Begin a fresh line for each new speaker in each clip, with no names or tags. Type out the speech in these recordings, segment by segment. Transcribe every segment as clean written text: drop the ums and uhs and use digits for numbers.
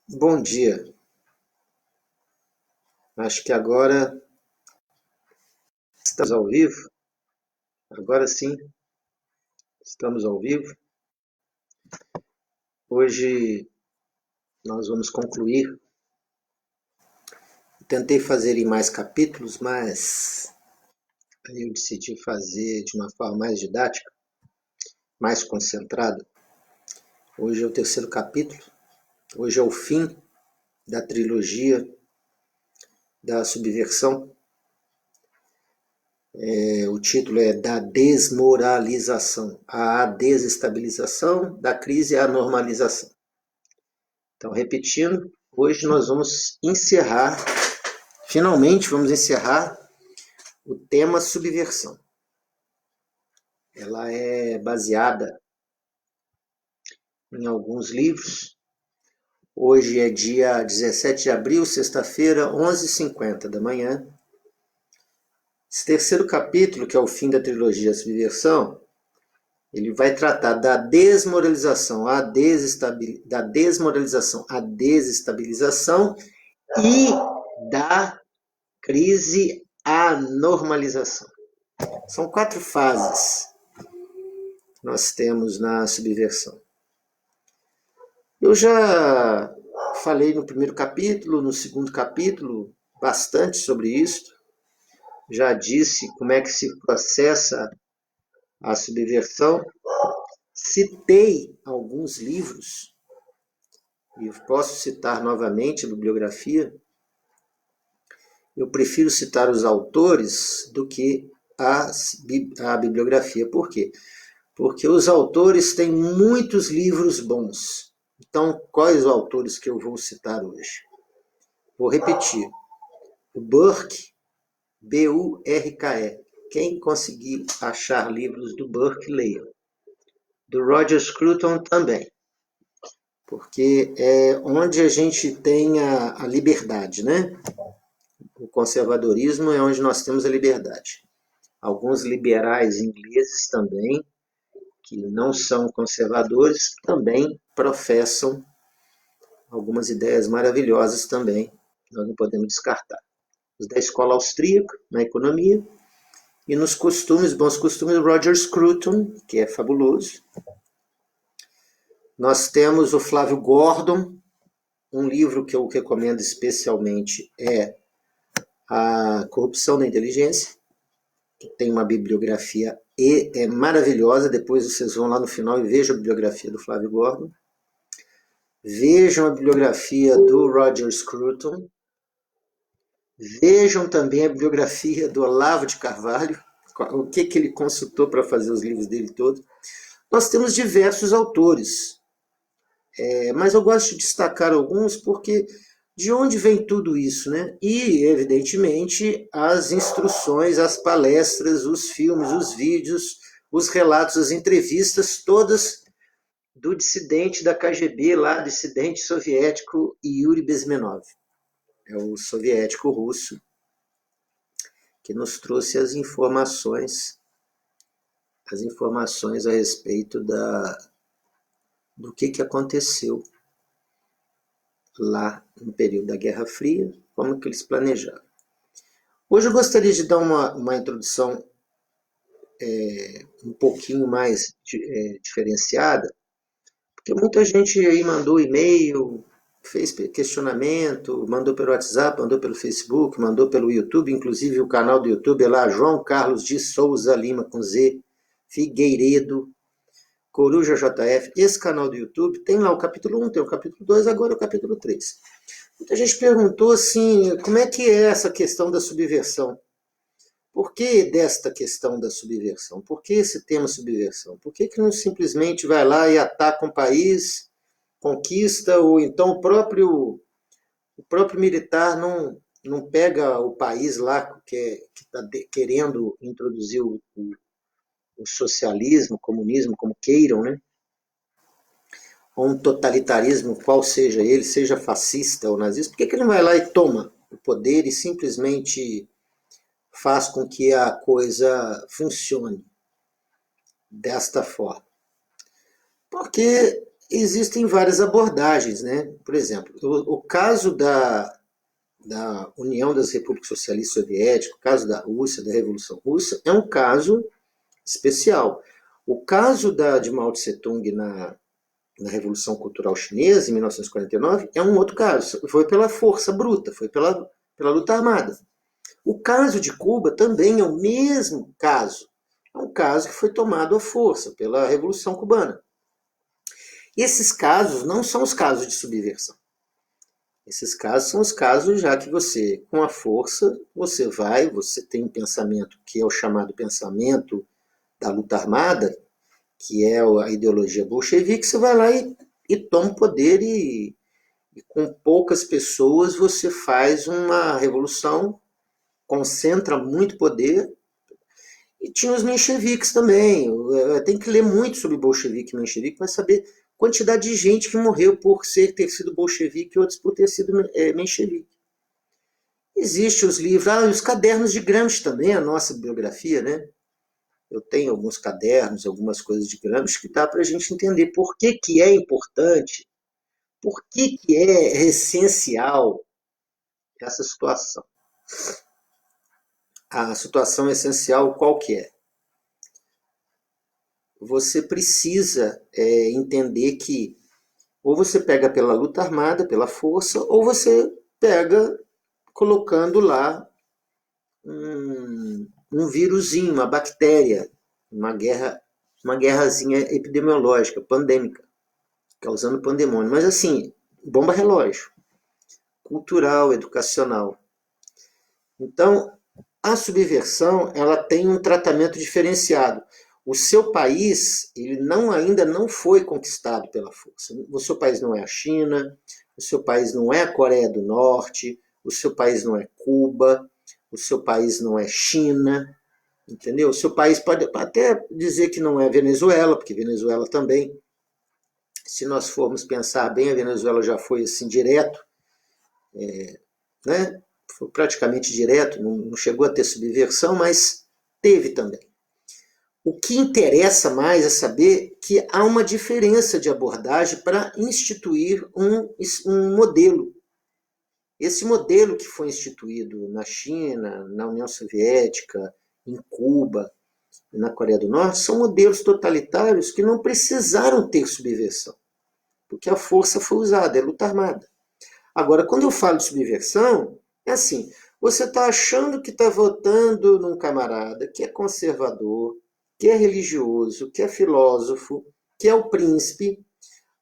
Bom dia. Acho que agora estamos ao vivo. Agora sim, estamos ao vivo. Hoje nós vamos concluir. Tentei fazer em mais capítulos, mas aí eu decidi fazer de uma forma mais didática, mais concentrada. Hoje é o terceiro capítulo. Hoje é o fim da trilogia da subversão. O título é Da Desmoralização, a desestabilização da crise e a normalização. Então, repetindo, hoje nós vamos encerrar, finalmente vamos encerrar o tema subversão. Ela é baseada em alguns livros. Hoje é dia 17 de abril, sexta-feira, 11h50 da manhã. Esse terceiro capítulo, que é o fim da trilogia Subversão, ele vai tratar da desmoralização, da desmoralização, a desestabilização e da crise à normalização. São 4 fases que nós temos na subversão. Eu já falei no primeiro capítulo, no segundo capítulo, bastante sobre isso. Já disse como é que se processa a subversão. Citei alguns livros, e posso citar novamente a bibliografia. Eu prefiro citar os autores do que a bibliografia. Por quê? Porque os autores têm muitos livros bons. Então, quais os autores que eu vou citar hoje? Vou repetir. O Burke, B-U-R-K-E. Quem conseguir achar livros do Burke, leia. Do Roger Scruton também. Porque é onde a gente tem a liberdade, né? O conservadorismo é onde nós temos a liberdade. Alguns liberais ingleses também, que não são conservadores, também professam algumas ideias maravilhosas também, nós não podemos descartar. Os da escola austríaca, na economia, e nos costumes, bons costumes, Roger Scruton, que é fabuloso. Nós temos o Flávio Gordon, um livro que eu recomendo especialmente é A Corrupção da Inteligência, que tem uma bibliografia maravilhosa. Depois vocês vão lá no final e vejam a bibliografia do Flávio Gordon. Vejam a bibliografia do Roger Scruton. Vejam também a bibliografia do Olavo de Carvalho, o que ele consultou para fazer os livros dele todos. Nós temos diversos autores, mas eu gosto de destacar alguns porque de onde vem tudo isso, né? E, evidentemente, as instruções, as palestras, os filmes, os vídeos, os relatos, as entrevistas, todas do dissidente da KGB, lá, dissidente soviético Yuri Bezmenov. É o soviético russo que nos trouxe as informações a respeito do que aconteceu lá no período da Guerra Fria, como que eles planejaram. Hoje eu gostaria de dar uma introdução um pouquinho mais diferenciada, porque muita gente aí mandou e-mail, fez questionamento, mandou pelo WhatsApp, mandou pelo Facebook, mandou pelo YouTube, inclusive o canal do YouTube é lá, João Carlos de Souza Lima, com Z, Figueiredo, Coruja JF. Esse canal do YouTube tem lá o capítulo 1, tem o capítulo 2, agora é o capítulo 3. Muita gente perguntou assim, como é que é essa questão da subversão? Por que desta questão da subversão? Por que esse tema subversão? Por que não simplesmente vai lá e ataca um país, conquista, ou então o próprio militar não pega o país lá que está querendo introduzir o socialismo, o comunismo, como queiram, né? Ou um totalitarismo, qual seja ele, seja fascista ou nazista, por que ele não vai lá e toma o poder e simplesmente faz com que a coisa funcione desta forma? Porque Existem várias abordagens, né? Por exemplo, o caso da União das Repúblicas Socialistas Soviéticas, o caso da Rússia, da Revolução Russa, é um caso especial. O caso de Mao Tse-tung na Revolução Cultural Chinesa, em 1949, é um outro caso. Foi pela força bruta, foi pela luta armada. O caso de Cuba também é o mesmo caso. É um caso que foi tomado à força pela Revolução Cubana. Esses casos não são os casos de subversão. Esses casos são os casos já que você, com a força, você tem um pensamento que é o chamado pensamento da luta armada, que é a ideologia bolchevique, você vai lá e toma o poder e com poucas pessoas você faz uma revolução, concentra muito poder. E tinha os mencheviques também. Tem que ler muito sobre bolchevique e menchevique para saber a quantidade de gente que morreu por ter sido bolchevique e outros por ter sido menchevique. Existem os livros, os cadernos de Gramsci também, a nossa biografia, né? Eu tenho alguns cadernos, algumas coisas de Gramsci que dá para a gente entender por que é importante, por que é essencial essa situação. A situação essencial qual que é? Você precisa entender que ou você pega pela luta armada, pela força, ou você pega colocando lá um vírusinho, uma bactéria, uma guerrazinha epidemiológica, pandêmica, causando pandemônio. Mas assim, bomba relógio, cultural, educacional. Então, a subversão, ela tem um tratamento diferenciado. O seu país, ele ainda não foi conquistado pela força. O seu país não é a China, o seu país não é a Coreia do Norte, o seu país não é Cuba, o seu país não é China, entendeu? O seu país pode até dizer que não é Venezuela, porque Venezuela também, se nós formos pensar bem, a Venezuela já foi assim direto, né? Foi praticamente direto, não chegou a ter subversão, mas teve também. O que interessa mais é saber que há uma diferença de abordagem para instituir um modelo. Esse modelo que foi instituído na China, na União Soviética, em Cuba e na Coreia do Norte, são modelos totalitários que não precisaram ter subversão, porque a força foi usada, é luta armada. Agora, quando eu falo de subversão, é assim, você está achando que está votando num camarada que é conservador, que é religioso, que é filósofo, que é o príncipe.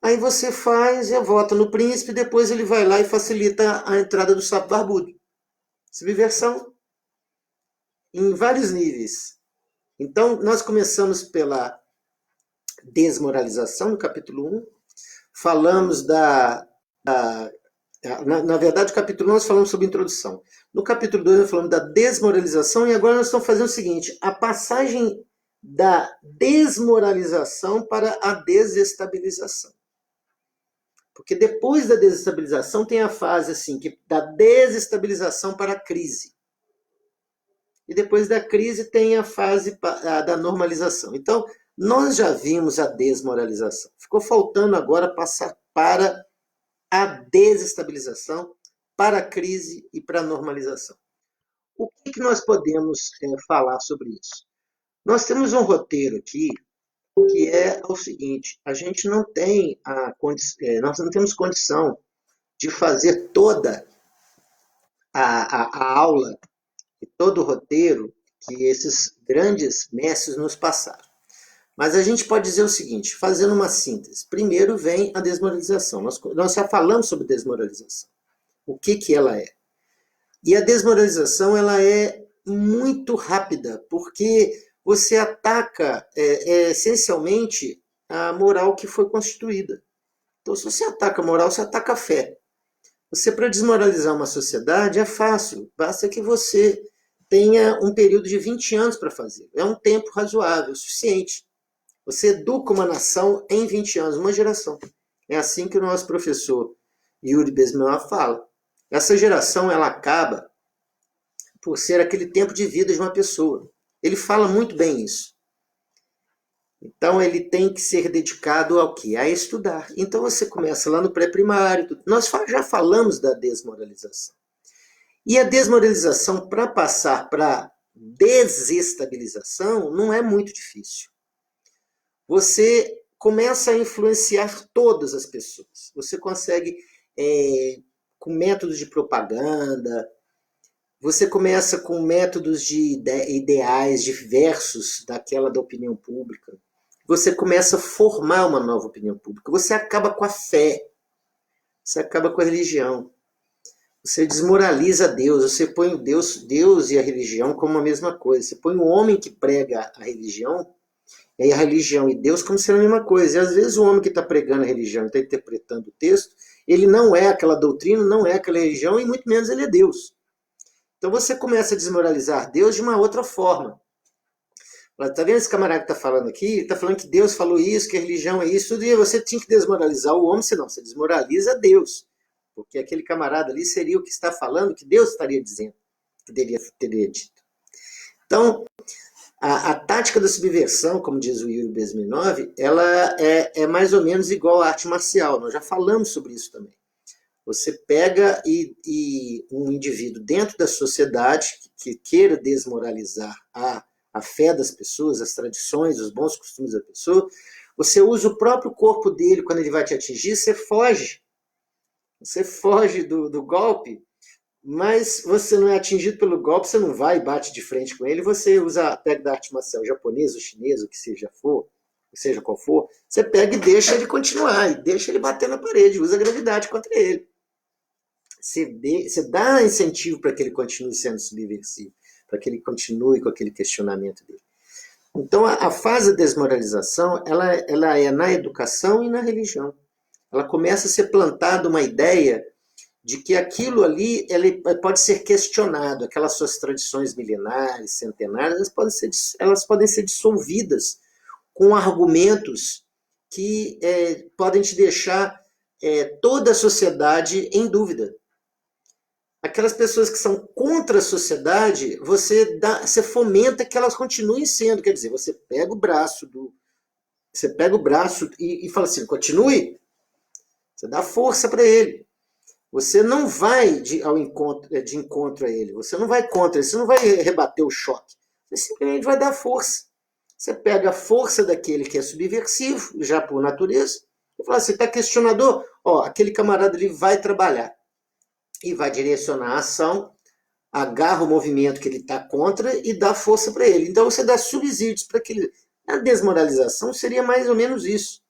Aí você faz e vota no príncipe, depois ele vai lá e facilita a entrada do sapo barbudo. Subversão em vários níveis. Então, nós começamos pela desmoralização, no capítulo 1. Falamos na verdade, no capítulo 1 nós falamos sobre introdução. No capítulo 2 nós falamos da desmoralização e agora nós estamos fazendo o seguinte, a passagem da desmoralização para a desestabilização. Porque depois da desestabilização tem a fase assim, da desestabilização para a crise. E depois da crise tem a fase da normalização. Então, nós já vimos a desmoralização. Ficou faltando agora passar para a desestabilização, para a crise e para a normalização. O que nós podemos falar sobre isso? Nós temos um roteiro aqui que é o seguinte: a gente não tem nós não temos condição de fazer toda a aula e todo o roteiro que esses grandes mestres nos passaram. Mas a gente pode dizer o seguinte, fazendo uma síntese. Primeiro vem a desmoralização. Nós já falamos sobre desmoralização. O que ela é? E a desmoralização ela é muito rápida, porque você ataca essencialmente a moral que foi constituída. Então, se você ataca a moral, você ataca a fé. Você, para desmoralizar uma sociedade, é fácil. Basta que você tenha um período de 20 anos para fazer. É um tempo razoável, suficiente. Você educa uma nação em 20 anos, uma geração. É assim que o nosso professor Yuri Bezmenov fala. Essa geração ela acaba por ser aquele tempo de vida de uma pessoa. Ele fala muito bem isso. Então, ele tem que ser dedicado ao quê? A estudar. Então, você começa lá no pré-primário. Nós já falamos da desmoralização. E a desmoralização, para passar para desestabilização, não é muito difícil. Você começa a influenciar todas as pessoas. Você consegue, com métodos de propaganda, você começa com métodos de ideais diversos daquela da opinião pública. Você começa a formar uma nova opinião pública. Você acaba com a fé. Você acaba com a religião. Você desmoraliza Deus. Você põe o Deus e a religião como a mesma coisa. Você põe o homem que prega a religião e Deus como sendo a mesma coisa. E às vezes o homem que está pregando a religião e está interpretando o texto, ele não é aquela doutrina, não é aquela religião e muito menos ele é Deus. Então você começa a desmoralizar Deus de uma outra forma. Tá vendo esse camarada que está falando aqui? Está falando que Deus falou isso, que a religião é isso, tudo, e você tinha que desmoralizar o homem, senão você desmoraliza Deus. Porque aquele camarada ali seria o que está falando, que Deus estaria dizendo, que teria dito. Então, a tática da subversão, como diz o Yuri Bezmenov, ela é mais ou menos igual à arte marcial. Nós já falamos sobre isso também. Você pega e um indivíduo dentro da sociedade que queira desmoralizar a fé das pessoas, as tradições, os bons costumes da pessoa, você usa o próprio corpo dele quando ele vai te atingir, você foge. Você foge do golpe, mas você não é atingido pelo golpe, você não vai e bate de frente com ele, você usa a técnica da arte marcial japonesa, ou chinesa, o que seja qual for, você pega e deixa ele continuar, e deixa ele bater na parede, usa a gravidade contra ele. Você dá incentivo para que ele continue sendo subversivo, para que ele continue com aquele questionamento dele. Então, a fase da desmoralização, ela é na educação e na religião. Ela começa a ser plantada uma ideia de que aquilo ali ele pode ser questionado, aquelas suas tradições milenares, centenárias, elas podem ser dissolvidas com argumentos que podem te deixar toda a sociedade em dúvida. Aquelas pessoas que são contra a sociedade, você fomenta que elas continuem sendo. Quer dizer, você pega o braço e fala assim, continue. Você dá força para ele. Você não vai de encontro a ele. Você não vai contra ele. Você não vai rebater o choque. Você simplesmente vai dar força. Você pega a força daquele que é subversivo, já por natureza, e fala assim, está questionador? Aquele camarada ali vai trabalhar. E vai direcionar a ação, agarra o movimento que ele está contra e dá força para ele. Então você dá subsídios para que ele... A desmoralização seria mais ou menos isso.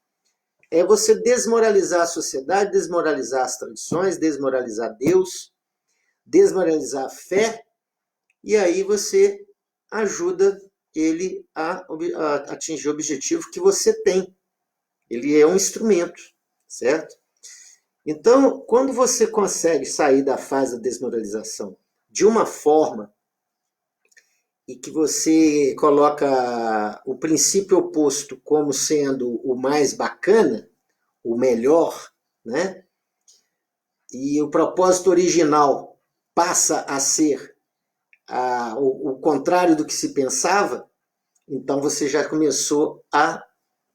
É você desmoralizar a sociedade, desmoralizar as tradições, desmoralizar Deus, desmoralizar a fé, e aí você ajuda ele a atingir o objetivo que você tem. Ele é um instrumento, certo? Então, quando você consegue sair da fase da desmoralização de uma forma e que você coloca o princípio oposto como sendo o mais bacana, o melhor, né? E o propósito original passa a ser o contrário do que se pensava, então você já começou a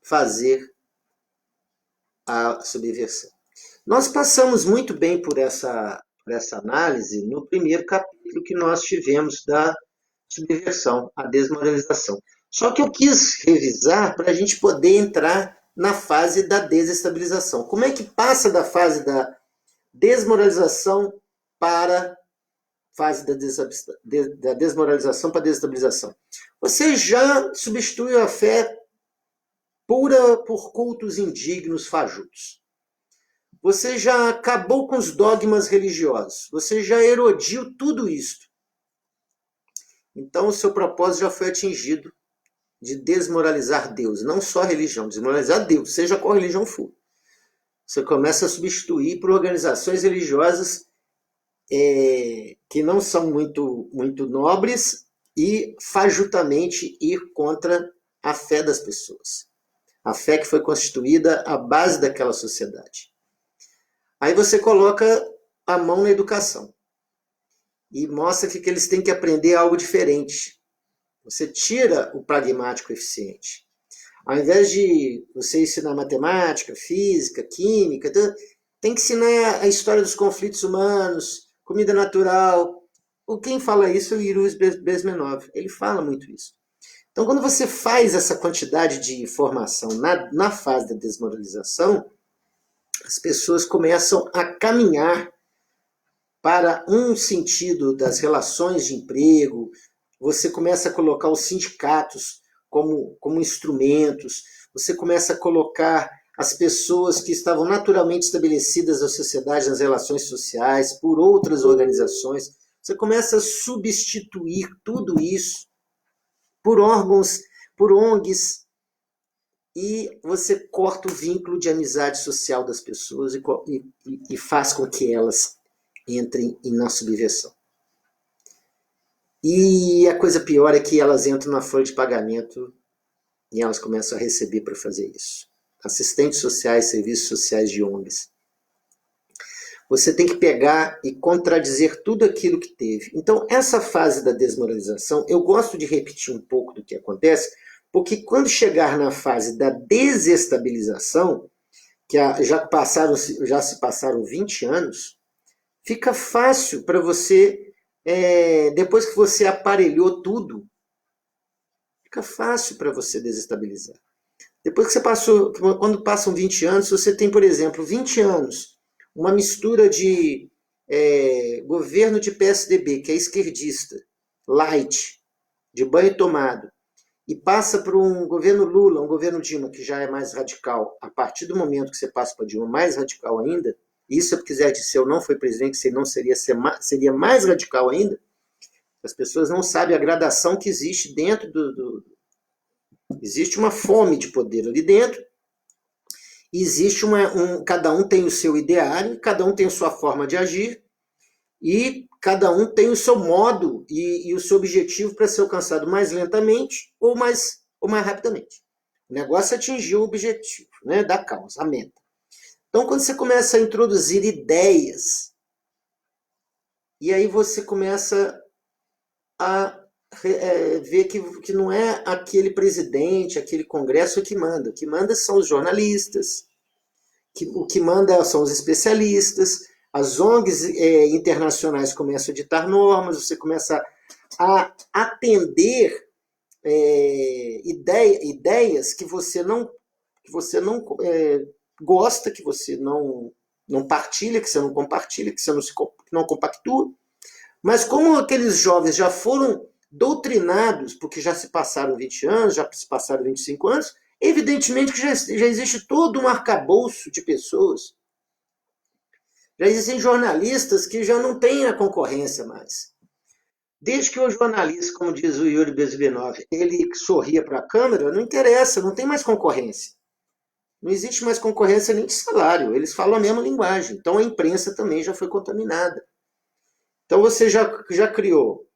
fazer a subversão. Nós passamos muito bem por essa análise no primeiro capítulo que nós tivemos da subversão, a desmoralização. Só que eu quis revisar para a gente poder entrar na fase da desestabilização. Como é que passa da fase da desmoralização para a fase da desmoralização para a desestabilização? Você já substituiu a fé pura por cultos indignos fajutos. Você já acabou com os dogmas religiosos. Você já erodiu tudo isso. Então, o seu propósito já foi atingido de desmoralizar Deus. Não só a religião, desmoralizar Deus, seja qual religião for. Você começa a substituir por organizações religiosas que não são muito nobres e fajutamente ir contra a fé das pessoas. A fé que foi constituída à base daquela sociedade. Aí você coloca a mão na educação e mostra que eles têm que aprender algo diferente. Você tira o pragmático eficiente. Ao invés de você ensinar matemática, física, química, tem que ensinar a história dos conflitos humanos, comida natural. Quem fala isso é o Yuri Bezmenov. Ele fala muito isso. Então, quando você faz essa quantidade de informação na fase da desmoralização, as pessoas começam a caminhar para um sentido das relações de emprego, você começa a colocar os sindicatos como instrumentos, você começa a colocar as pessoas que estavam naturalmente estabelecidas na sociedade, nas relações sociais, por outras organizações, você começa a substituir tudo isso por órgãos, por ONGs, e você corta o vínculo de amizade social das pessoas e faz com que elas entrem na subversão. E a coisa pior é que elas entram na folha de pagamento e elas começam a receber para fazer isso. Assistentes sociais, serviços sociais de ONGs. Você tem que pegar e contradizer tudo aquilo que teve. Então, essa fase da desmoralização, eu gosto de repetir um pouco do que acontece, porque quando chegar na fase da desestabilização, que já se passaram 20 anos, fica fácil para você, depois que você aparelhou tudo, fica fácil para você desestabilizar. Depois que você passou, quando passam 20 anos, você tem, por exemplo, 20 anos, uma mistura de governo de PSDB, que é esquerdista, light, de banho tomado, e passa para um governo Lula, um governo Dilma, que já é mais radical. A partir do momento que você passa para Dilma, mais radical ainda, e isso se eu quiser dizer, se eu não fui presidente, se não seria mais radical ainda, as pessoas não sabem a gradação que existe dentro existe uma fome de poder ali dentro, existe cada um tem o seu ideário, cada um tem a sua forma de agir, e cada um tem o seu modo e o seu objetivo para ser alcançado mais lentamente ou mais rapidamente. O negócio é atingir o objetivo, né, da causa, a meta. Então, quando você começa a introduzir ideias, e aí você começa a ver que não é aquele presidente, aquele congresso que manda. O que manda são os jornalistas, o que manda são os especialistas, as ONGs internacionais começam a ditar normas, você começa a atender ideias que você não gosta, que você não partilha, que você não compartilha, que você não compactua. Mas como aqueles jovens já foram doutrinados, porque já se passaram 20 anos, já se passaram 25 anos, evidentemente que já existe todo um arcabouço de pessoas. Já existem jornalistas que já não têm a concorrência mais. Desde que o jornalista, como diz o Yuri Bezmenov, ele sorria para a câmera, não interessa, não tem mais concorrência. Não existe mais concorrência nem de salário, eles falam a mesma linguagem. Então a imprensa também já foi contaminada. Então você já criou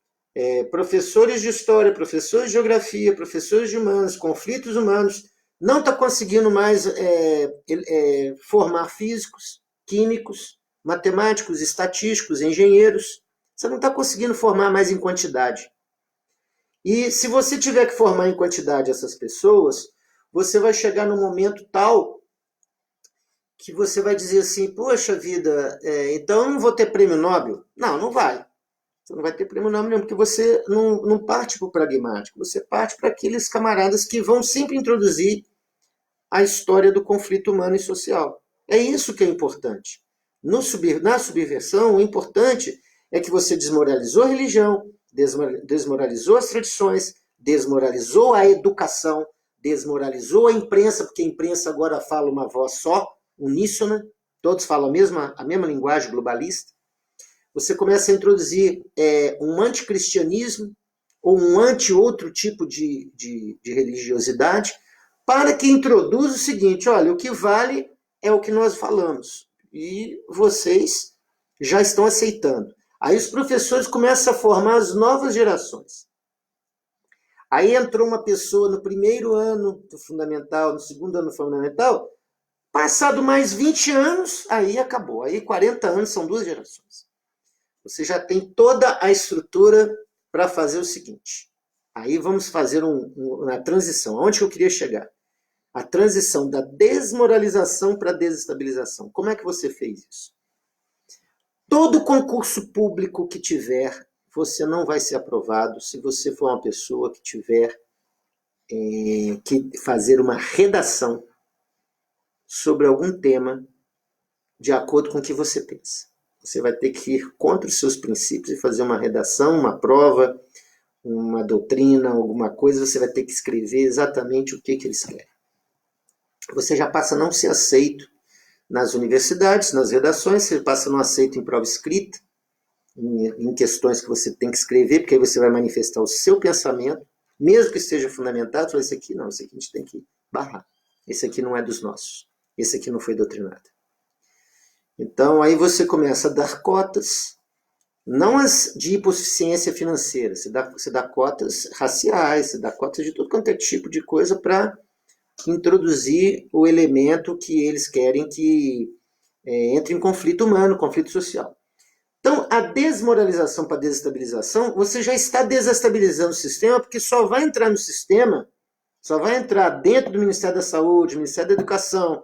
professores de história, professores de geografia, professores de humanos, conflitos humanos, não está conseguindo mais formar físicos, químicos, matemáticos, estatísticos, engenheiros. Você não está conseguindo formar mais em quantidade. E se você tiver que formar em quantidade essas pessoas, você vai chegar num momento tal que você vai dizer assim, poxa vida, então eu não vou ter prêmio Nobel? Não, não vai. Você não vai ter prêmio Nobel nenhum, porque você não parte para o pragmático, você parte para aqueles camaradas que vão sempre introduzir a história do conflito humano e social. É isso que é importante. Na subversão, o importante é que você desmoralizou a religião, desmoralizou as tradições, desmoralizou a educação, desmoralizou a imprensa, porque a imprensa agora fala uma voz só, uníssona, todos falam a mesma linguagem globalista. Você começa a introduzir um anticristianismo ou um anti-outro tipo de religiosidade, para que introduza o seguinte, olha, o que vale é o que nós falamos, e vocês já estão aceitando. Aí os professores começam a formar as novas gerações. Aí entrou uma pessoa no primeiro ano do fundamental, no segundo ano do fundamental, passado mais 20 anos, aí acabou. Aí 40 anos são duas gerações. Você já tem toda a estrutura para fazer o seguinte. Aí vamos fazer uma transição. Aonde que eu queria chegar? A transição da desmoralização para a desestabilização. Como é que você fez isso? Todo concurso público que tiver, você não vai ser aprovado se você for uma pessoa que tiver que fazer uma redação sobre algum tema de acordo com o que você pensa. Você vai ter que ir contra os seus princípios e fazer uma redação, uma prova, uma doutrina, alguma coisa, você vai ter que escrever exatamente o que eles querem. Você já passa a não ser aceito nas universidades, nas redações, você passa a não aceito em prova escrita, em questões que você tem que escrever, porque aí você vai manifestar o seu pensamento, mesmo que esteja fundamentado, fala, esse aqui não, esse aqui a gente tem que barrar. Esse aqui não é dos nossos. Esse aqui não foi doutrinado. Então, aí você começa a dar cotas, não as de hipossuficiência financeira, você dá cotas raciais, você dá cotas de tudo quanto é tipo de coisa para introduzir o elemento que eles querem que entre em conflito humano, conflito social. Então, a desmoralização para a desestabilização, você já está desestabilizando o sistema, porque só vai entrar no sistema, só vai entrar dentro do Ministério da Saúde, Ministério da Educação,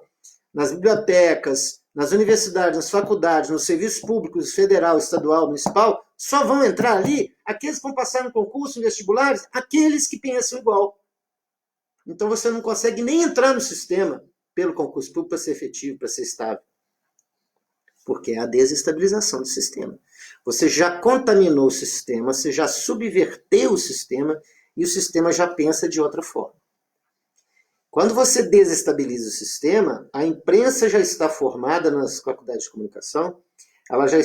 nas bibliotecas, nas universidades, nas faculdades, nos serviços públicos, federal, estadual, municipal, só vão entrar ali aqueles que vão passar no concurso, em vestibulares, aqueles que pensam igual. Então você não consegue nem entrar no sistema pelo concurso público para ser efetivo, para ser estável. Porque é a desestabilização do sistema. Você já contaminou o sistema, você já subverteu o sistema e o sistema já pensa de outra forma. Quando você desestabiliza o sistema, a imprensa já está formada nas faculdades de comunicação, ela já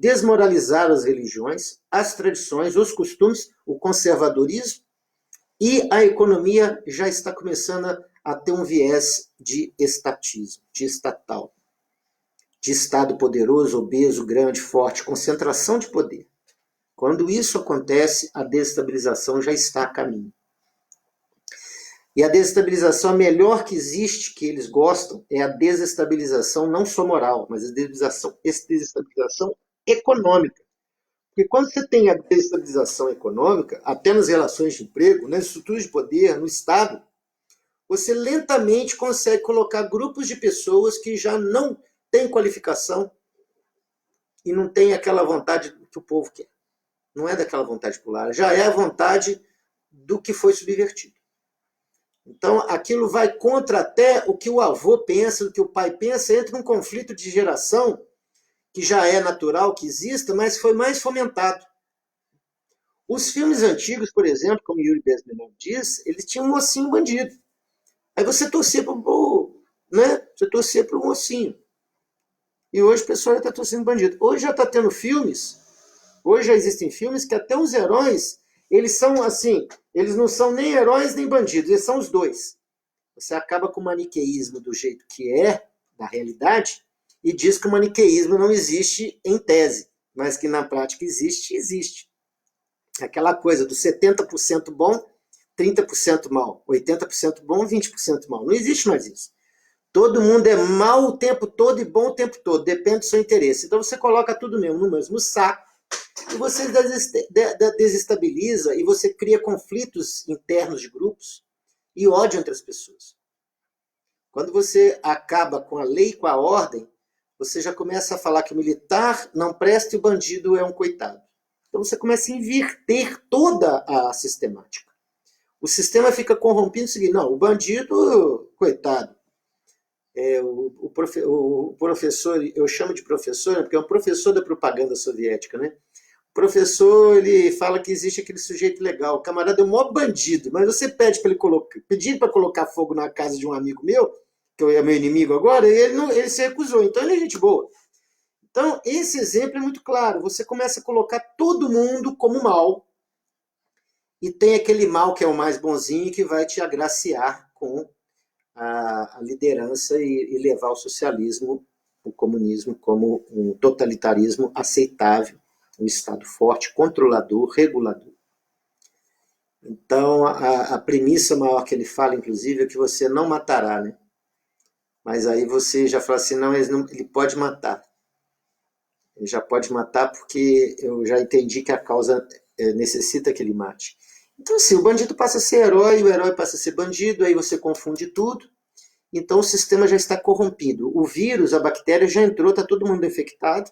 desmoralizaram as religiões, as tradições, os costumes, o conservadorismo, e a economia já está começando a ter um viés de estatismo, de estatal, de Estado poderoso, obeso, grande, forte, concentração de poder. Quando isso acontece, a desestabilização já está a caminho. E a desestabilização, a melhor que existe, que eles gostam, é a desestabilização não só moral, mas a desestabilização econômica. Porque quando você tem a desestabilização econômica, até nas relações de emprego, nas estruturas de poder, no Estado, você lentamente consegue colocar grupos de pessoas que já não têm qualificação e não têm aquela vontade que o povo quer. Não é daquela vontade popular, já é a vontade do que foi subvertido. Então, aquilo vai contra até o que o avô pensa, o que o pai pensa, entra um conflito de geração que já é natural que exista, mas foi mais fomentado. Os filmes antigos, por exemplo, como Yuri Bezmenov diz, eles tinham um mocinho bandido. Aí você torcia para o mocinho. E hoje o pessoal já está torcendo bandido. Hoje já está tendo filmes, hoje já existem filmes que até os heróis, eles são assim, eles não são nem heróis nem bandidos, eles são os dois. Você acaba com o maniqueísmo do jeito que é, da realidade, e diz que o maniqueísmo não existe em tese, mas que na prática existe, existe. Aquela coisa do 70% bom, 30% mal, 80% bom, 20% mal. Não existe mais isso. Todo mundo é mal o tempo todo e bom o tempo todo, depende do seu interesse. Então você coloca tudo mesmo no mesmo saco e você desestabiliza e você cria conflitos internos de grupos e ódio entre as pessoas. Quando você acaba com a lei e com a ordem, você já começa a falar que o militar não presta e o bandido é um coitado. Então você começa a inverter toda a sistemática. O sistema fica corrompido o seguinte, não, o bandido, coitado, o professor, eu chamo de professor, porque é um professor da propaganda soviética, né? O professor, ele fala que existe aquele sujeito legal, o camarada é o maior bandido, mas você pede para ele pedir para colocar fogo na casa de um amigo meu, que é meu inimigo agora, e ele se recusou, então ele é gente boa. Então, esse exemplo é muito claro. Você começa a colocar todo mundo como mal e tem aquele mal que é o mais bonzinho que vai te agraciar com a liderança e levar o socialismo, o comunismo como um totalitarismo aceitável, um Estado forte, controlador, regulador. Então, a premissa maior que ele fala, inclusive, é que você não matará, né? Mas aí você já fala assim, não, ele pode matar. Ele já pode matar porque eu já entendi que a causa necessita que ele mate. Então, assim, o bandido passa a ser herói, o herói passa a ser bandido, aí você confunde tudo. Então, o sistema já está corrompido. O vírus, a bactéria já entrou, está todo mundo infectado.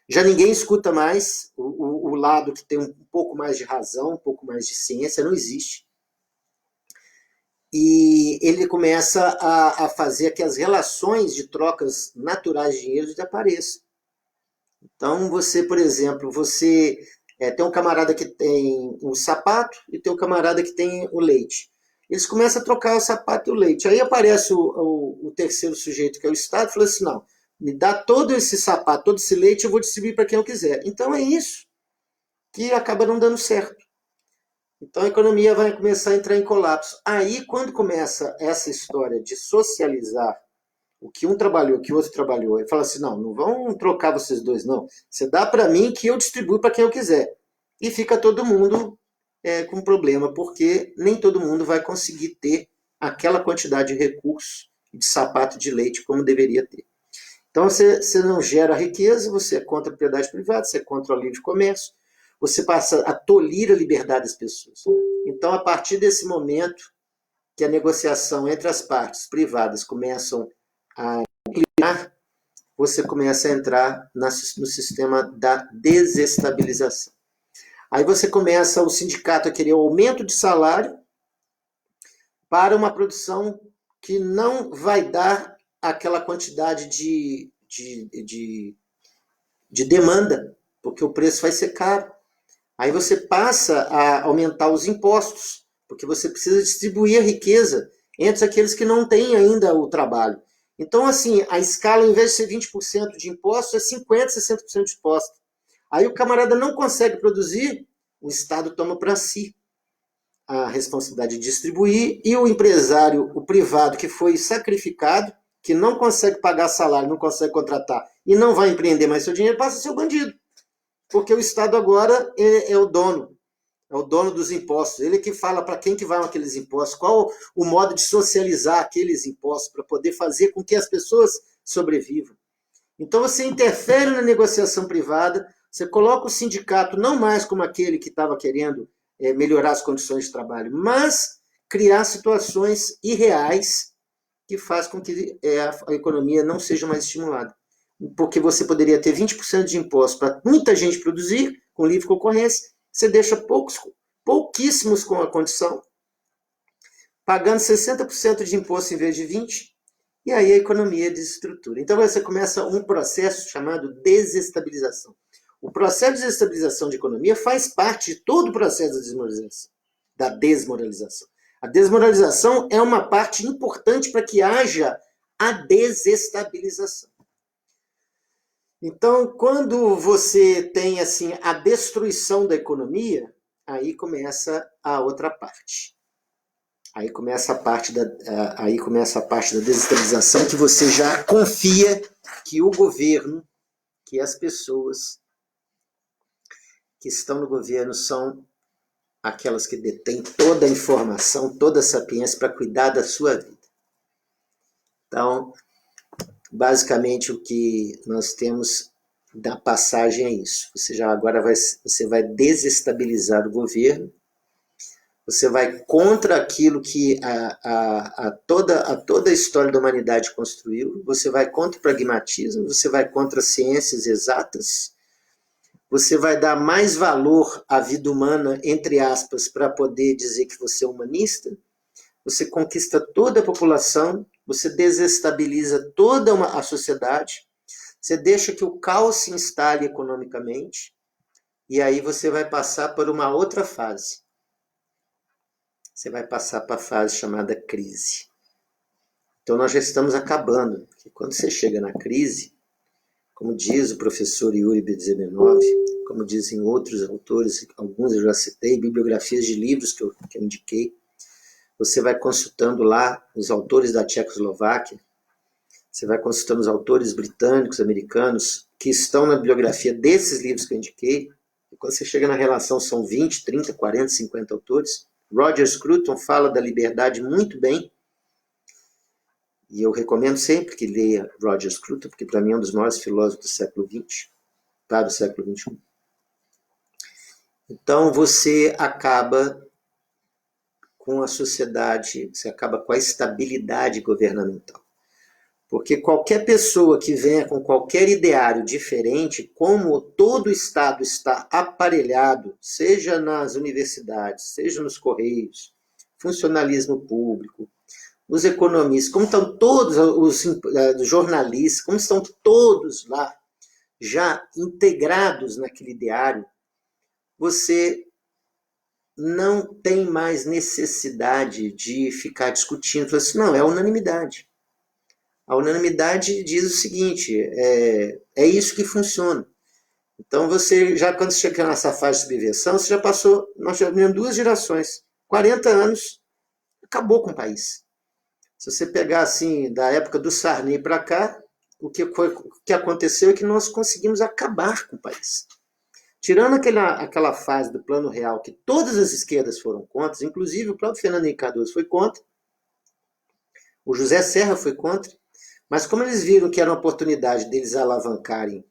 Já ninguém escuta mais o lado que tem um pouco mais de razão, um pouco mais de ciência, não existe. E ele começa a fazer que as relações de trocas naturais de dinheiro desapareçam. Então, você, por exemplo, tem um camarada que tem o sapato e tem um camarada que tem o leite. Eles começam a trocar o sapato e o leite. Aí aparece o terceiro sujeito, que é o Estado, e fala assim, não, me dá todo esse sapato, todo esse leite, eu vou distribuir para quem eu quiser. Então é isso que acaba não dando certo. Então a economia vai começar a entrar em colapso. Aí, quando começa essa história de socializar o que um trabalhou, o que o outro trabalhou, e fala assim, não, não vão trocar vocês dois, não. Você dá para mim que eu distribuo para quem eu quiser. E fica todo mundo com problema, porque nem todo mundo vai conseguir ter aquela quantidade de recursos de sapato de leite como deveria ter. Então você não gera riqueza, você é contra a propriedade privada, você é contra o livre comércio, você passa a tolir a liberdade das pessoas. Então, a partir desse momento que a negociação entre as partes privadas começam a inclinar, você começa a entrar no sistema da desestabilização. Aí você começa o sindicato a querer o aumento de salário para uma produção que não vai dar aquela quantidade de demanda, porque o preço vai ser caro. Aí você passa a aumentar os impostos, porque você precisa distribuir a riqueza entre aqueles que não têm ainda o trabalho. Então, assim, a escala, em vez de ser 20% de imposto, é 50%, 60% de imposto. Aí o camarada não consegue produzir, o Estado toma para si a responsabilidade de distribuir, e o empresário, o privado, que foi sacrificado, que não consegue pagar salário, não consegue contratar e não vai empreender mais seu dinheiro, passa a ser o bandido. Porque o Estado agora é o dono dos impostos. Ele que fala para quem que vão aqueles impostos, qual o modo de socializar aqueles impostos para poder fazer com que as pessoas sobrevivam. Então você interfere na negociação privada, você coloca o sindicato não mais como aquele que estava querendo melhorar as condições de trabalho, mas criar situações irreais que faz com que a economia não seja mais estimulada. Porque você poderia ter 20% de imposto para muita gente produzir, com livre concorrência, você deixa pouquíssimos com a condição, pagando 60% de imposto em vez de 20%, e aí a economia desestrutura. Então você começa um processo chamado desestabilização. O processo de desestabilização de economia faz parte de todo o processo da desmoralização. A desmoralização é uma parte importante para que haja a desestabilização. Então, quando você tem assim a destruição da economia, aí começa a outra parte. Aí começa a parte da desestabilização, que você já confia que o governo, que as pessoas que estão no governo são aquelas que detêm toda a informação, toda a sapiência para cuidar da sua vida. Então, basicamente o que nós temos da passagem é isso. Você vai desestabilizar o governo, você vai contra aquilo que toda a história da humanidade construiu, você vai contra o pragmatismo, você vai contra as ciências exatas, você vai dar mais valor à vida humana, entre aspas, para poder dizer que você é humanista, você conquista toda a população, você desestabiliza toda a sociedade, você deixa que o caos se instale economicamente, e aí você vai passar por uma outra fase. Você vai passar para a fase chamada crise. Então nós já estamos acabando, porque quando você chega na crise, como diz o professor Yuri Bezmenov, como dizem outros autores, alguns eu já citei, bibliografias de livros que eu indiquei, você vai consultando lá os autores da Tchecoslováquia, você vai consultando os autores britânicos, americanos, que estão na bibliografia desses livros que eu indiquei, e quando você chega na relação são 20, 30, 40, 50 autores. Roger Scruton fala da liberdade muito bem, e eu recomendo sempre que leia Roger Scruton, porque para mim é um dos maiores filósofos do século XX, para o século XXI. Então você acaba com a sociedade, você acaba com a estabilidade governamental. Porque qualquer pessoa que venha com qualquer ideário diferente, como todo o Estado está aparelhado, seja nas universidades, seja nos correios, funcionalismo público, os economistas, como estão todos os jornalistas, como estão todos lá já integrados naquele ideário, você não tem mais necessidade de ficar discutindo. Assim, não, é unanimidade. A unanimidade diz o seguinte, é isso que funciona. Então você, já quando você chega nessa fase de subversão, você já passou, nós já vimos 2 gerações, 40 anos, acabou com o país. Se você pegar assim, da época do Sarney para cá, o que aconteceu é que nós conseguimos acabar com o país. Tirando aquela fase do Plano Real, que todas as esquerdas foram contra, inclusive o próprio Fernando Henrique Cardoso foi contra, o José Serra foi contra, mas como eles viram que era uma oportunidade deles alavancarem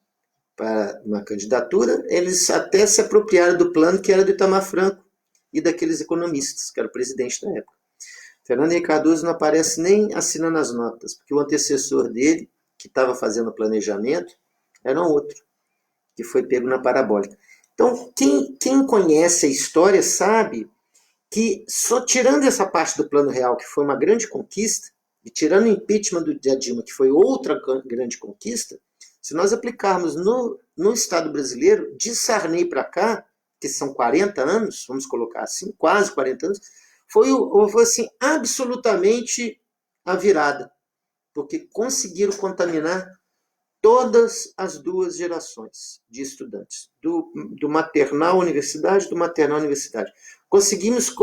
para uma candidatura, eles até se apropriaram do plano que era do Itamar Franco e daqueles economistas, que era o presidente da época. Fernando Henrique Cardoso não aparece nem assinando as notas, porque o antecessor dele, que estava fazendo o planejamento, era um outro, que foi pego na parabólica. Então, quem conhece a história sabe que, só tirando essa parte do Plano Real, que foi uma grande conquista, e tirando o impeachment do Dilma, que foi outra grande conquista, se nós aplicarmos no Estado brasileiro, de Sarney para cá, que são 40 anos, vamos colocar assim, quase 40 anos, foi assim, absolutamente a virada, porque conseguiram contaminar todas as 2 gerações de estudantes, do maternal à universidade, do maternal à universidade. Conseguimos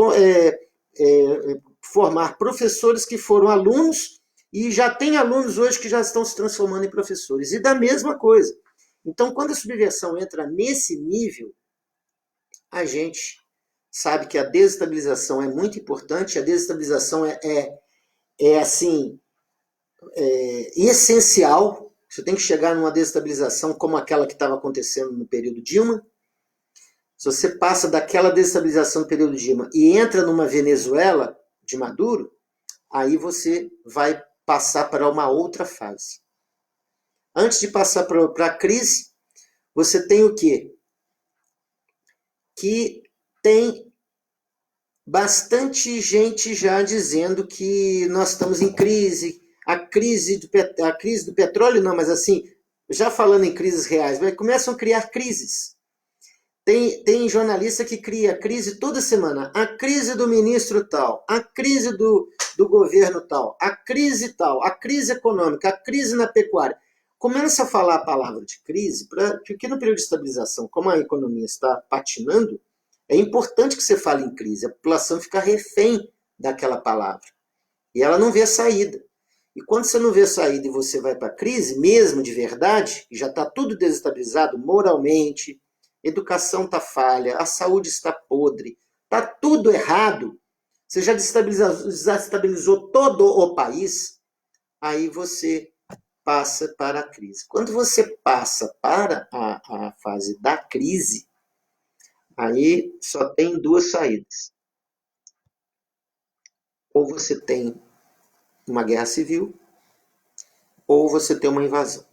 formar professores que foram alunos e já tem alunos hoje que já estão se transformando em professores. E da mesma coisa. Então, quando a subversão entra nesse nível, a gente sabe que a desestabilização é muito importante, a desestabilização assim, essencial. Você tem que chegar numa desestabilização como aquela que estava acontecendo no período Dilma. Se você passa daquela desestabilização do período Dilma e entra numa Venezuela de Maduro, aí você vai passar para uma outra fase. Antes de passar para a crise, você tem o quê? Que tem bastante gente já dizendo que nós estamos em crise, a crise do petróleo não, mas assim, já falando em crises reais, começam a criar crises. Tem jornalista que cria crise toda semana, a crise do ministro tal, a crise do governo tal, a crise econômica, a crise na pecuária. Começa a falar a palavra de crise, porque no período de estabilização, como a economia está patinando, é importante que você fale em crise, a população fica refém daquela palavra. E ela não vê saída. E quando você não vê saída e você vai para a crise, mesmo de verdade, e já está tudo desestabilizado moralmente, a educação está falha, a saúde está podre, está tudo errado, você já desestabilizou todo o país, aí você passa para a crise. Quando você passa para a fase da crise, aí só tem 2 saídas. Ou você tem uma guerra civil, ou você tem uma invasão.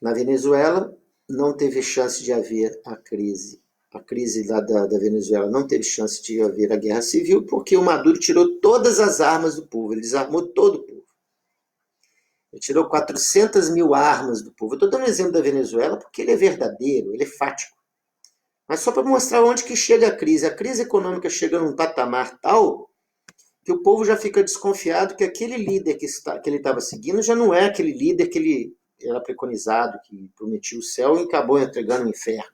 Na Venezuela, não teve chance de haver a crise. A crise lá da Venezuela não teve chance de haver a guerra civil, porque o Maduro tirou todas as armas do povo, ele desarmou todo o povo. Ele tirou 400 mil armas do povo. Eu estou dando um exemplo da Venezuela porque ele é verdadeiro, ele é fático. Mas só para mostrar onde que chega a crise. A crise econômica chega num patamar tal que o povo já fica desconfiado que aquele líder que ele estava seguindo já não é aquele líder que ele era preconizado, que prometia o céu e acabou entregando o inferno.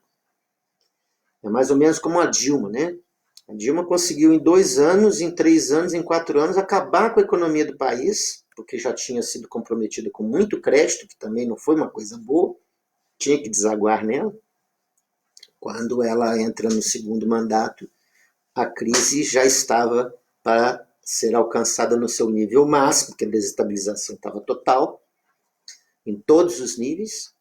É mais ou menos como a Dilma, né? A Dilma conseguiu em 2 anos, em 3 anos, em 4 anos, acabar com a economia do país, porque já tinha sido comprometida com muito crédito, que também não foi uma coisa boa, tinha que desaguar nela. Quando ela entra no segundo mandato, a crise já estava para ser alcançada no seu nível máximo, porque a desestabilização estava total, em todos os níveis.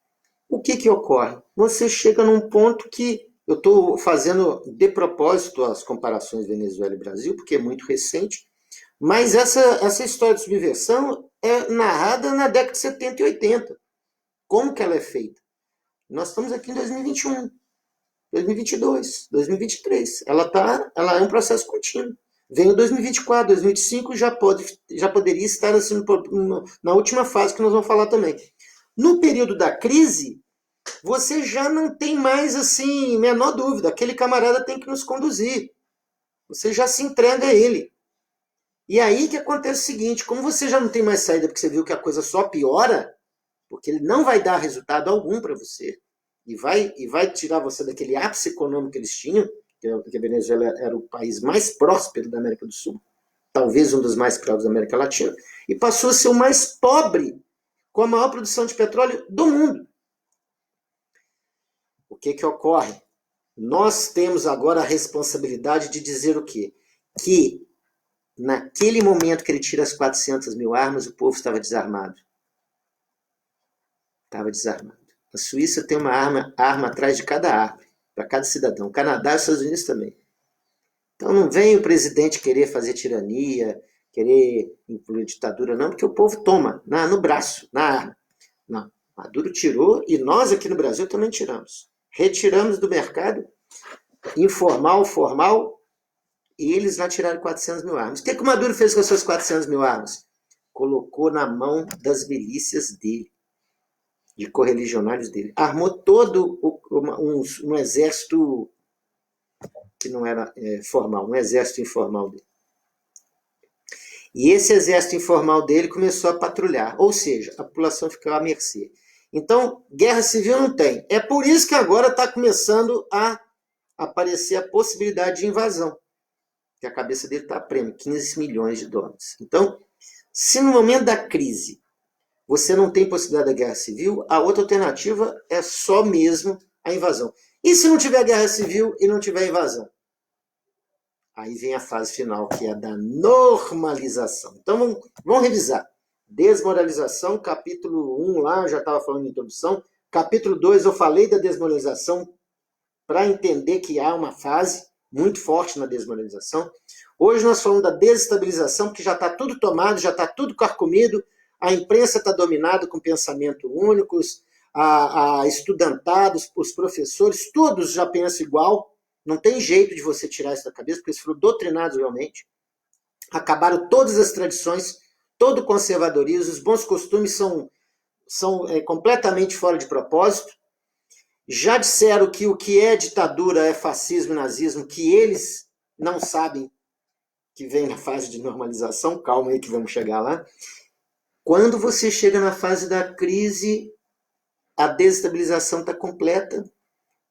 O que ocorre? Você chega num ponto que Eu estou fazendo de propósito as comparações Venezuela e Brasil, porque é muito recente, mas essa história de subversão é narrada na década de 70 e 80. Como que ela é feita? Nós estamos aqui em 2021, 2022, 2023. Ela é um processo contínuo. Vem o 2024, 2025 já poderia estar assim, na última fase que nós vamos falar também. No período da crise, você já não tem mais assim, menor dúvida, aquele camarada tem que nos conduzir. Você já se entrega a ele. E aí que acontece o seguinte, como você já não tem mais saída porque você viu que a coisa só piora, porque ele não vai dar resultado algum para você, e vai tirar você daquele ápice econômico que eles tinham, que a Venezuela era o país mais próspero da América do Sul, talvez um dos mais prósperos da América Latina, e passou a ser o mais pobre, com a maior produção de petróleo do mundo. O que ocorre? Nós temos agora a responsabilidade de dizer o quê? Que naquele momento que ele tira as 400 mil armas, o povo estava desarmado. Estava desarmado. A Suíça tem uma arma atrás de cada árvore, para cada cidadão. O Canadá e os Estados Unidos também. Então não vem o presidente querer fazer tirania, querer incluir ditadura, não, porque o povo toma no braço, na arma. Não. Maduro tirou e nós aqui no Brasil também tiramos. Retiramos do mercado, informal, formal, e eles lá tiraram 400 mil armas. O que o Maduro fez com essas 400 mil armas? Colocou na mão das milícias dele, de correligionários dele. Armou todo um exército que não era formal, um exército informal dele. E esse exército informal dele começou a patrulhar, ou seja, a população ficou à mercê. Então, guerra civil não tem. É por isso que agora está começando a aparecer a possibilidade de invasão, que a cabeça dele está a prêmio, 15 milhões de dólares. Então, se no momento da crise você não tem possibilidade da guerra civil, a outra alternativa é só mesmo a invasão. E se não tiver guerra civil e não tiver invasão? Aí vem a fase final, que é a da normalização. Então, vamos revisar. Desmoralização, capítulo 1 lá, já estava falando de introdução. Capítulo 2, eu falei da desmoralização para entender que há uma fase muito forte na desmoralização. Hoje nós falamos da desestabilização, porque já está tudo tomado, já está tudo carcomido, a imprensa está dominada com pensamento únicos, a estudantados, os professores, todos já pensam igual, não tem jeito de você tirar isso da cabeça, porque eles foram doutrinados realmente. Acabaram todas as tradições, todo o conservadorismo, os bons costumes são completamente fora de propósito. Já disseram que o que é ditadura é fascismo e nazismo, que eles não sabem que vem na fase de normalização, calma aí que vamos chegar lá. Quando você chega na fase da crise, a desestabilização está completa.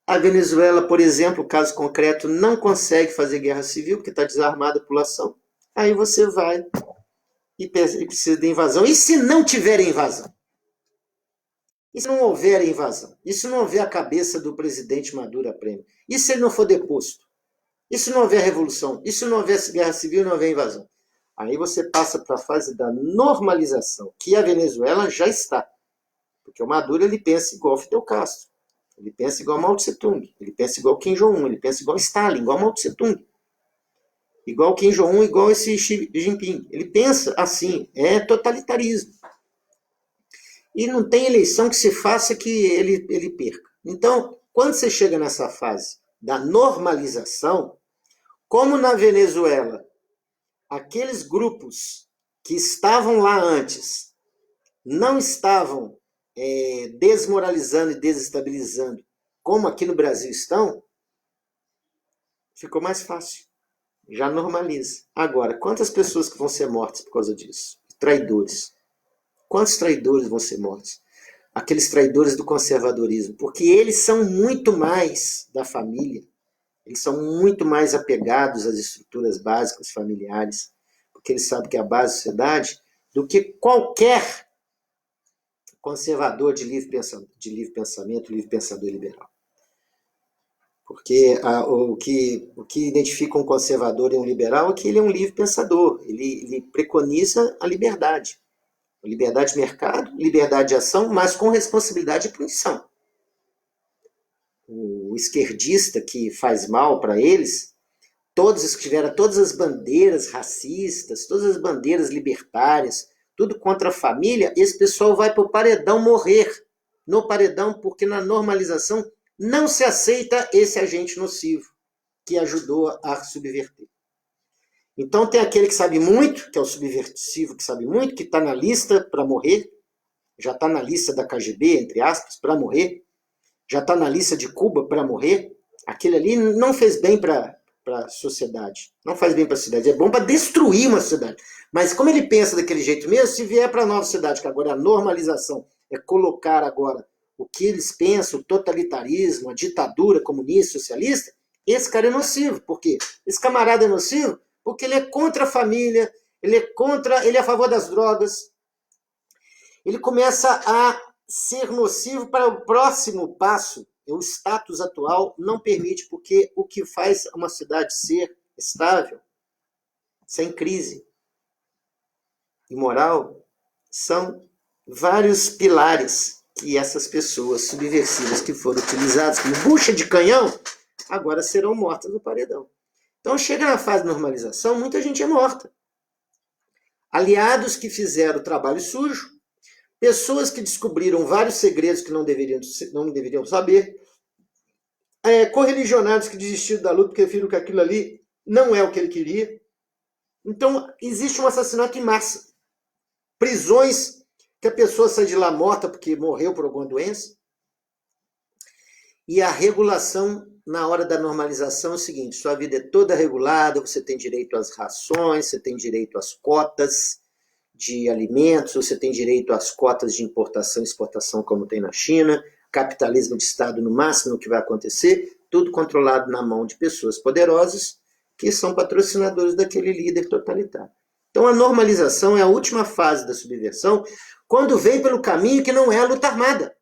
A Venezuela, por exemplo, caso concreto, não consegue fazer guerra civil, porque está desarmada a população. Aí você vai e precisa de invasão. E se não tiver invasão? E se não houver invasão? E se não houver a cabeça do presidente Maduro a prêmio? E se ele não for deposto? E se não houver revolução? E se não houver guerra civil e não houver invasão? Aí você passa para a fase da normalização, que a Venezuela já está. Porque o Maduro ele pensa igual Fidel Castro. Ele pensa igual Mao Tse Tung, ele pensa igual Kim Jong-un, ele pensa igual Stalin, igual Mao Tse Tung. Igual Kim Jong-un, igual esse Xi Jinping. Ele pensa assim, é totalitarismo. E não tem eleição que se faça que ele perca. Então, quando você chega nessa fase da normalização, como na Venezuela, aqueles grupos que estavam lá antes não estavam desmoralizando e desestabilizando, como aqui no Brasil estão, ficou mais fácil. Já normaliza. Agora, quantas pessoas que vão ser mortas por causa disso? Traidores. Quantos traidores vão ser mortos? Aqueles traidores do conservadorismo. Porque eles são muito mais da família. Eles são muito mais apegados às estruturas básicas familiares. Porque eles sabem que é a base da sociedade do que qualquer conservador de livre pensamento, livre pensador liberal. Porque o que identifica um conservador e um liberal é que ele é um livre pensador. Ele preconiza a liberdade. Liberdade de mercado, liberdade de ação, mas com responsabilidade e punição. O o esquerdista que faz mal para eles, todos que tiveram todas as bandeiras racistas, todas as bandeiras libertárias, tudo contra a família, esse pessoal vai para o paredão morrer. No paredão, porque na normalização não se aceita esse agente nocivo que ajudou a subverter. Então tem aquele que sabe muito, que é o subversivo que sabe muito, que está na lista para morrer, já está na lista da KGB, entre aspas, para morrer, já está na lista de Cuba para morrer. Aquele ali não fez bem para a sociedade, não faz bem para a sociedade, é bom para destruir uma sociedade. Mas como ele pensa daquele jeito mesmo, se vier para a nova sociedade, que agora é a normalização, é colocar agora o que eles pensam, o totalitarismo, a ditadura comunista, socialista, esse cara é nocivo. Por quê? Esse camarada é nocivo porque ele é contra a família, ele é a favor das drogas. Ele começa a ser nocivo para o próximo passo. O status atual não permite, porque o que faz uma cidade ser estável, sem crise e moral, são vários pilares que essas pessoas subversivas que foram utilizadas como bucha de canhão, agora serão mortas no paredão. Então chega na fase de normalização, muita gente é morta. Aliados que fizeram o trabalho sujo, pessoas que descobriram vários segredos que não deveriam saber, correligionários que desistiram da luta porque viram que aquilo ali não é o que ele queria. Então existe um assassinato em massa. Prisões que a pessoa sai de lá morta porque morreu por alguma doença. E a regulação na hora da normalização é o seguinte: sua vida é toda regulada, você tem direito às rações, você tem direito às cotas de alimentos, você tem direito às cotas de importação e exportação como tem na China, capitalismo de Estado no máximo que vai acontecer, tudo controlado na mão de pessoas poderosas que são patrocinadores daquele líder totalitário. Então a normalização é a última fase da subversão, quando vem pelo caminho que não é a luta armada.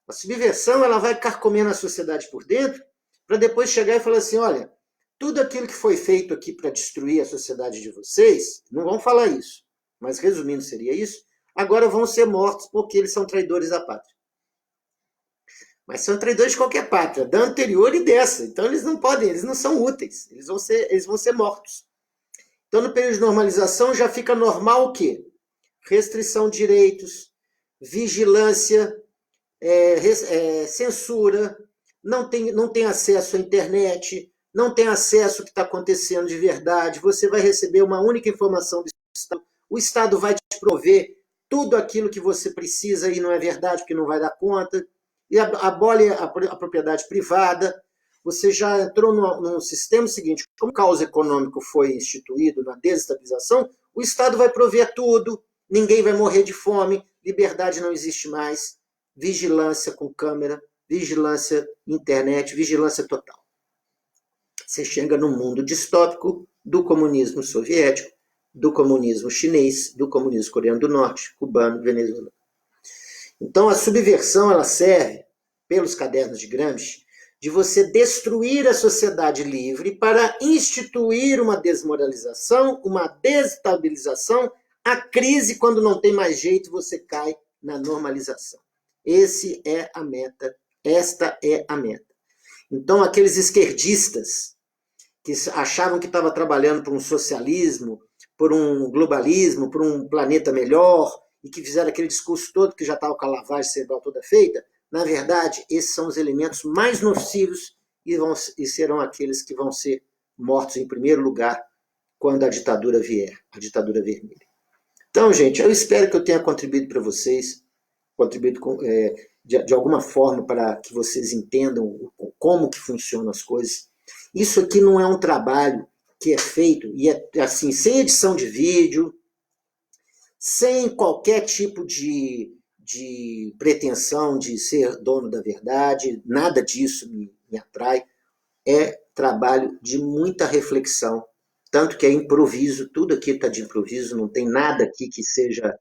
A subversão ela vai carcomendo a sociedade por dentro, para depois chegar e falar assim: olha, tudo aquilo que foi feito aqui para destruir a sociedade de vocês, não vão falar isso, mas resumindo seria isso, agora vão ser mortos porque eles são traidores da pátria. Mas são traidores de qualquer pátria, da anterior e dessa. Então eles não podem, eles não são úteis, eles vão ser mortos. Então no período de normalização já fica normal o quê? Restrição de direitos, vigilância, censura, não tem acesso à internet, não tem acesso ao que está acontecendo de verdade, você vai receber uma única informação do Estado, o Estado vai te prover tudo aquilo que você precisa e não é verdade, porque não vai dar conta, e abole a propriedade privada. Você já entrou num sistema seguinte: como o caos econômico foi instituído na desestabilização, o Estado vai prover tudo, ninguém vai morrer de fome, liberdade não existe mais, vigilância com câmera, vigilância internet, vigilância total. Você chega num mundo distópico do comunismo soviético, do comunismo chinês, do comunismo coreano do norte, cubano, venezuelano. Então a subversão ela serve, pelos cadernos de Gramsci, de você destruir a sociedade livre para instituir uma desmoralização, uma desestabilização, a crise, quando não tem mais jeito, você cai na normalização. Essa é a meta. Então, aqueles esquerdistas que achavam que estavam trabalhando por um socialismo, por um globalismo, por um planeta melhor, e que fizeram aquele discurso todo que já estava com a lavagem cerebral toda feita, na verdade, esses são os elementos mais nocivos e serão aqueles que vão ser mortos em primeiro lugar quando a ditadura vier, a ditadura vermelha. Então, gente, eu espero que eu tenha contribuído para vocês, de alguma forma para que vocês entendam como que funcionam as coisas. Isso aqui não é um trabalho que é feito, e é assim, sem edição de vídeo, sem qualquer tipo de pretensão de ser dono da verdade, nada disso me atrai. É trabalho de muita reflexão, tanto que é improviso, tudo aqui está de improviso, não tem nada aqui que seja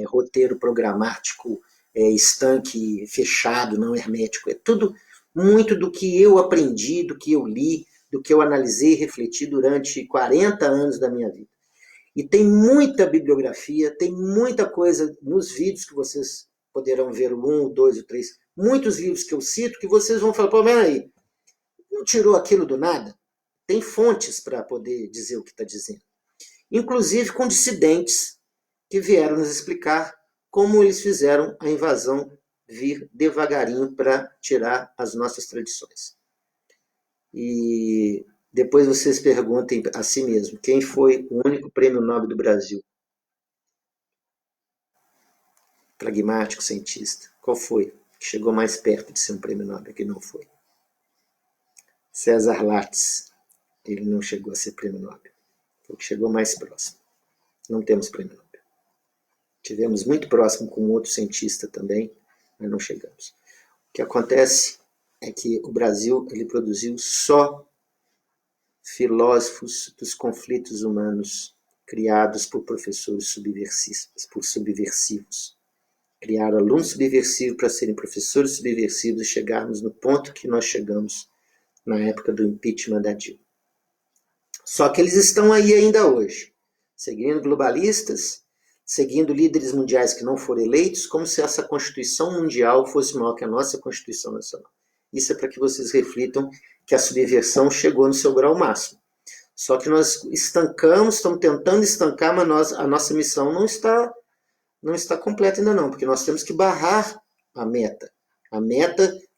roteiro programático, estanque fechado, não hermético. É tudo muito do que eu aprendi, do que eu li, do que eu analisei e refleti durante 40 anos da minha vida. E tem muita bibliografia, tem muita coisa nos vídeos que vocês poderão ver, o 1, o 2, o 3, muitos livros que eu cito que vocês vão falar, pô, peraí, não tirou aquilo do nada? Tem fontes para poder dizer o que está dizendo. Inclusive com dissidentes que vieram nos explicar como eles fizeram a invasão vir devagarinho para tirar as nossas tradições. E depois vocês perguntem a si mesmo, quem foi o único prêmio Nobel do Brasil? Pragmático, cientista. Qual foi? Que chegou mais perto de ser um prêmio Nobel, que não foi. César Lattes. Ele não chegou a ser prêmio Nobel. Foi o que chegou mais próximo. Não temos prêmio Nobel. Tivemos muito próximo com outro cientista também, mas não chegamos. O que acontece é que o Brasil ele produziu só filósofos dos conflitos humanos criados por professores subversivos. Criaram alunos subversivos para serem professores subversivos e chegarmos no ponto que nós chegamos na época do impeachment da Dilma. Só que eles estão aí ainda hoje, seguindo globalistas, seguindo líderes mundiais que não foram eleitos, como se essa Constituição Mundial fosse maior que a nossa Constituição Nacional. Isso é para que vocês reflitam que a subversão chegou no seu grau máximo. Só que nós estancamos, estamos tentando estancar, mas a nossa missão não está completa ainda não, porque nós temos que barrar a meta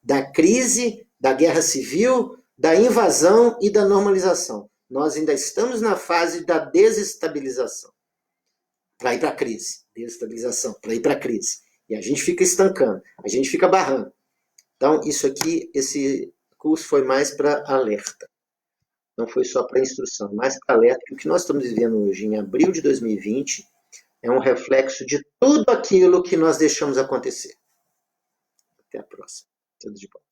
da crise, da guerra civil, da invasão e da normalização. Nós ainda estamos na fase da desestabilização, para ir para a crise. Desestabilização, para ir para a crise. E a gente fica estancando, a gente fica barrando. Então, isso aqui, esse curso foi mais para alerta. Não foi só para instrução, mais para alerta. O que nós estamos vivendo hoje, em abril de 2020, é um reflexo de tudo aquilo que nós deixamos acontecer. Até a próxima. Tudo de bom.